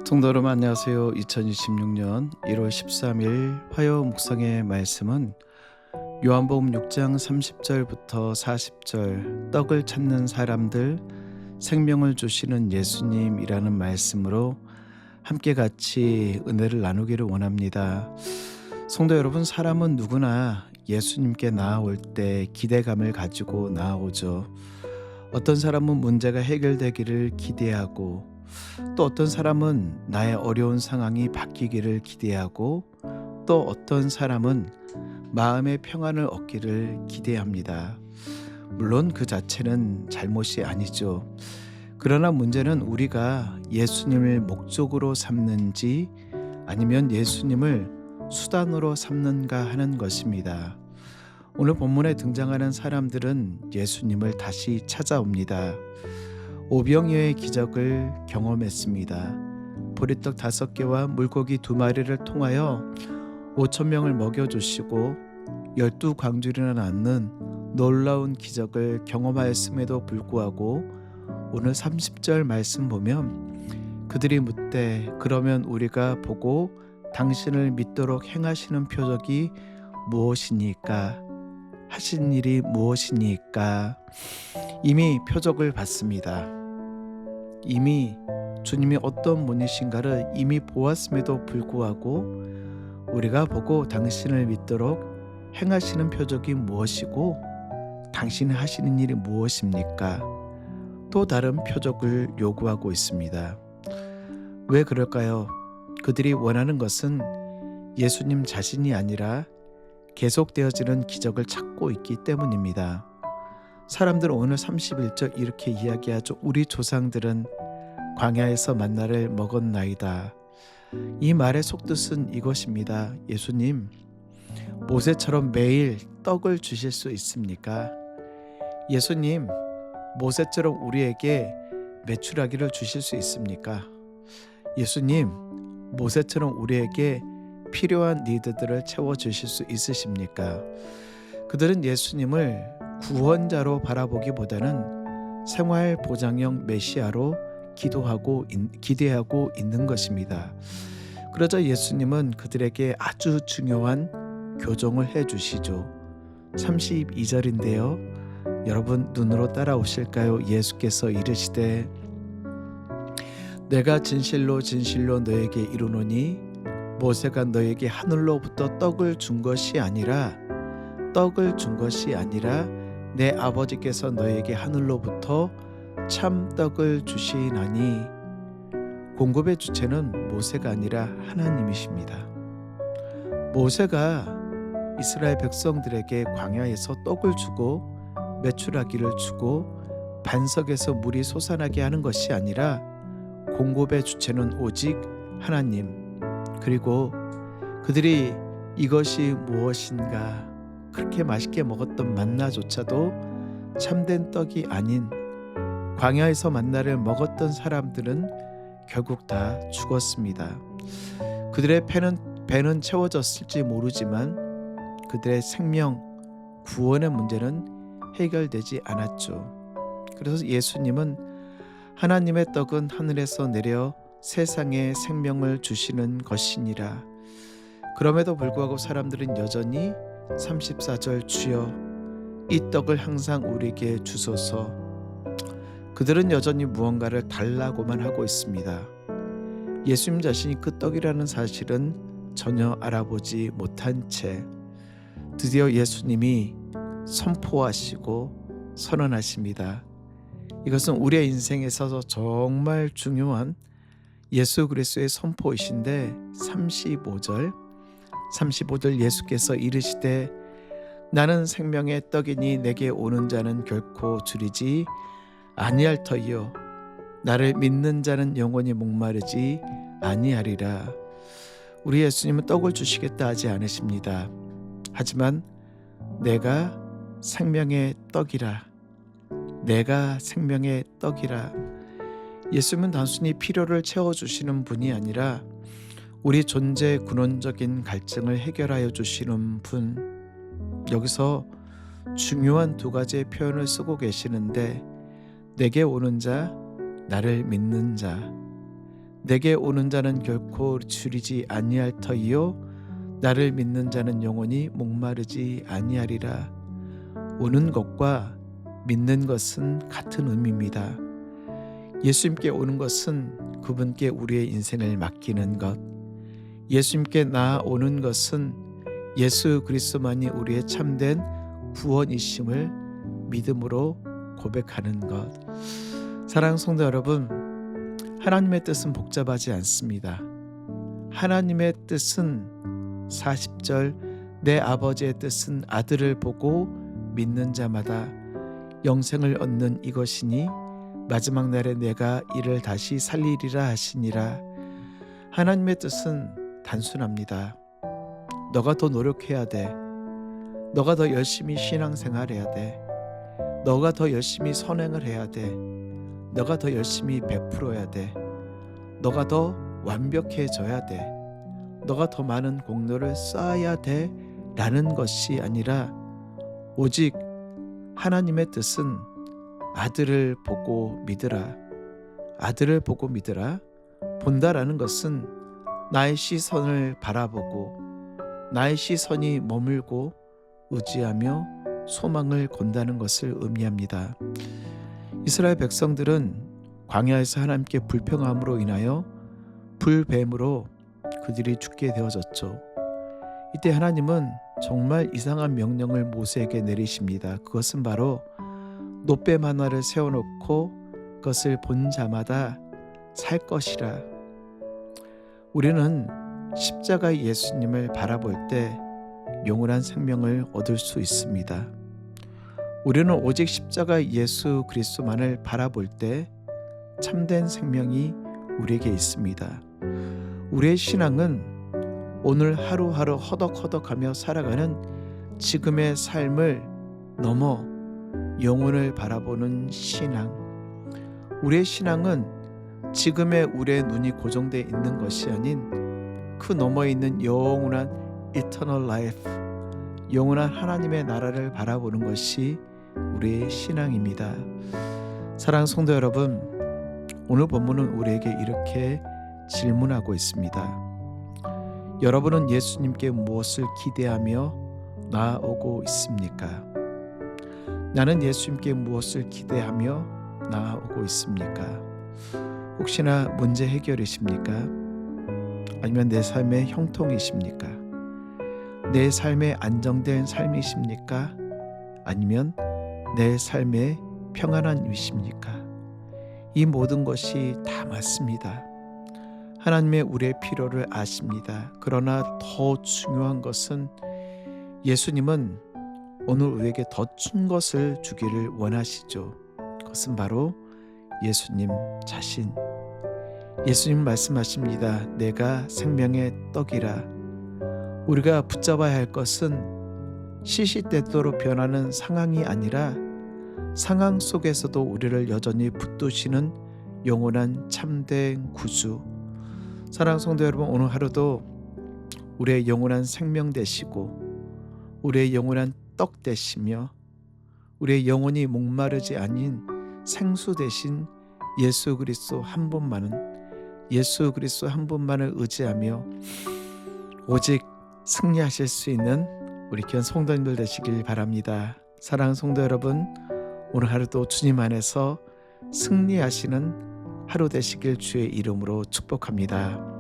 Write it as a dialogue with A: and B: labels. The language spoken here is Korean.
A: 성도 여러분 안녕하세요. 2026년 1월 13일 화요 묵상의 말씀은 요한복음 6장 30절부터 40절 떡을 찾는 사람들 생명을 주시는 예수님이라는 말씀으로 함께 같이 은혜를 나누기를 원합니다. 성도 여러분, 사람은 누구나 예수님께 나아올 때 기대감을 가지고 나아오죠. 어떤 사람은 문제가 해결되기를 기대하고, 또 어떤 사람은 나의 어려운 상황이 바뀌기를 기대하고, 또 어떤 사람은 마음의 평안을 얻기를 기대합니다. 물론 그 자체는 잘못이 아니죠. 그러나 문제는 우리가 예수님을 목적으로 삼는지 아니면 예수님을 수단으로 삼는가 하는 것입니다. 오늘 본문에 등장하는 사람들은 예수님을 다시 찾아옵니다. 오병이어의 기적을 경험했습니다. 보리떡 5개와 물고기 2마리를 통하여 5,000명을 먹여주시고 12광주리나 낳는 놀라운 기적을 경험하였음에도 불구하고 오늘 30절 말씀 보면 그들이 묻되 그러면 우리가 보고 당신을 믿도록 행하시는 표적이 무엇이니까? 하신 일이 무엇이니까? 이미 표적을 봤습니다. 이미 주님이 어떤 분이신가를 이미 보았음에도 불구하고 우리가 보고 당신을 믿도록 행하시는 표적이 무엇이고 당신이 하시는 일이 무엇입니까? 또 다른 표적을 요구하고 있습니다. 왜 그럴까요? 그들이 원하는 것은 예수님 자신이 아니라 계속되어지는 기적을 찾고 있기 때문입니다. 사람들은 오늘 31절 이렇게 이야기하죠. 우리 조상들은 광야에서 만나를 먹었나이다. 이 말의 속뜻은 이것입니다. 예수님, 모세처럼 매일 떡을 주실 수 있습니까? 예수님, 모세처럼 우리에게 메추라기를 주실 수 있습니까? 예수님, 모세처럼 우리에게 필요한 니드들을 채워주실 수 있으십니까? 그들은 예수님을 구원자로 바라보기보다는 생활보장형 메시아로 기대하고 있는 것입니다. 그러자 예수님은 그들에게 아주 중요한 교정을 해주시죠. 32절인데요. 여러분 눈으로 따라오실까요? 예수께서 이르시되 내가 진실로 진실로 너에게 이르노니 모세가 너에게 하늘로부터 떡을 준 것이 아니라 내 아버지께서 너에게 하늘로부터 참 떡을 주시나니. 공급의 주체는 모세가 아니라 하나님이십니다. 모세가 이스라엘 백성들에게 광야에서 떡을 주고 메추라기를 주고 반석에서 물이 솟아나게 하는 것이 아니라 공급의 주체는 오직 하나님. 그리고 그들이 이것이 무엇인가 그렇게 맛있게 먹었던 만나조차도 참된 떡이 아닌 광야에서 만나를 먹었던 사람들은 결국 다 죽었습니다. 그들의 배는 채워졌을지 모르지만 그들의 생명, 구원의 문제는 해결되지 않았죠. 그래서 예수님은 하나님의 떡은 하늘에서 내려 세상에 생명을 주시는 것이니라. 그럼에도 불구하고 사람들은 여전히 34절 주여 이 떡을 항상 우리에게 주소서. 그들은 여전히 무언가를 달라고만 하고 있습니다. 예수님 자신이 그 떡이라는 사실은 전혀 알아보지 못한 채 드디어 예수님이 선포하시고 선언하십니다. 이것은 우리의 인생에 있어서 정말 중요한 예수 그리스도의 선포이신데 35절 예수께서 이르시되 나는 생명의 떡이니 내게 오는 자는 결코 줄이지 아니할 터이요 나를 믿는 자는 영원히 목마르지 아니하리라. 우리 예수님은 떡을 주시겠다 하지 않으십니다. 하지만 내가 생명의 떡이라. 내가 생명의 떡이라. 예수님은 단순히 필요를 채워주시는 분이 아니라 우리 존재의 근원적인 갈증을 해결하여 주시는 분. 여기서 중요한 2가지의 표현을 쓰고 계시는데 내게 오는 자, 나를 믿는 자. 내게 오는 자는 결코 줄이지 아니할 터이요 나를 믿는 자는 영원히 목마르지 아니하리라. 오는 것과 믿는 것은 같은 의미입니다. 예수님께 오는 것은 그분께 우리의 인생을 맡기는 것, 예수님께 나아오는 것은 예수 그리스도만이 우리의 참된 구원이심을 믿음으로 고백하는 것. 사랑하는 성도 여러분, 하나님의 뜻은 복잡하지 않습니다. 하나님의 뜻은 40절 내 아버지의 뜻은 아들을 보고 믿는 자마다 영생을 얻는 이것이니 마지막 날에 내가 이를 다시 살리리라 하시니라. 하나님의 뜻은 단순합니다. 너가 더 노력해야 돼. 너가 더 열심히 신앙생활해야 돼. 너가 더 열심히 선행을 해야 돼. 너가 더 열심히 베풀어야 돼. 너가 더 완벽해져야 돼. 너가 더 많은 공로를 쌓아야 돼 라는 것이 아니라 오직 하나님의 뜻은 아들을 보고 믿으라. 아들을 보고 믿으라. 본다라는 것은 나의 시선을 바라보고 나의 시선이 머물고 의지하며 소망을 건다는 것을 의미합니다. 이스라엘 백성들은 광야에서 하나님께 불평함으로 인하여 불뱀으로 그들이 죽게 되어졌죠. 이때 하나님은 정말 이상한 명령을 모세에게 내리십니다. 그것은 바로 놋뱀 하나를 세워놓고 그것을 본 자마다 살 것이라. 우리는 십자가의 예수님을 바라볼 때 영원한 생명을 얻을 수 있습니다. 우리는 오직 십자가의 예수 그리스도만을 바라볼 때 참된 생명이 우리에게 있습니다. 우리의 신앙은 오늘 하루하루 허덕허덕하며 살아가는 지금의 삶을 넘어 영혼을 바라보는 신앙. 우리의 신앙은 지금의 우리의 눈이 고정되어 있는 것이 아닌 그 너머에 있는 영원한 eternal life, 영원한 하나님의 나라를 바라보는 것이 우리의 신앙입니다. 사랑하는 성도 여러분, 오늘 본문은 우리에게 이렇게 질문하고 있습니다. 여러분은 예수님께 무엇을 기대하며 나아오고 있습니까? 나는 예수님께 무엇을 기대하며 나아오고 있습니까? 혹시나 문제 해결이십니까? 아니면 내 삶의 형통이십니까? 내 삶의 안정된 삶이십니까? 아니면 내 삶의 평안한 위십니까? 이 모든 것이 다 맞습니다. 하나님의 우리의 필요를 아십니다. 그러나 더 중요한 것은 예수님은 오늘 우리에게 더 준 것을 주기를 원하시죠. 그것은 바로 예수님 자신. 예수님 말씀하십니다. 내가 생명의 떡이라. 우리가 붙잡아야 할 것은 시시때때로 변하는 상황이 아니라 상황 속에서도 우리를 여전히 붙드시는 영원한 참된 구주. 사랑하는 성도 여러분, 오늘 하루도 우리의 영원한 생명 되시고 우리의 영원한 떡 되시며 우리의 영혼이 목마르지 아닌 생수 되신 예수 그리스도 한 분만은 예수 그리스도 한 분만을 의지하며 오직 승리하실 수 있는 우리 귀한 성도님들 되시길 바랍니다. 사랑하는 성도 여러분, 오늘 하루도 주님 안에서 승리하시는 하루 되시길 주의 이름으로 축복합니다.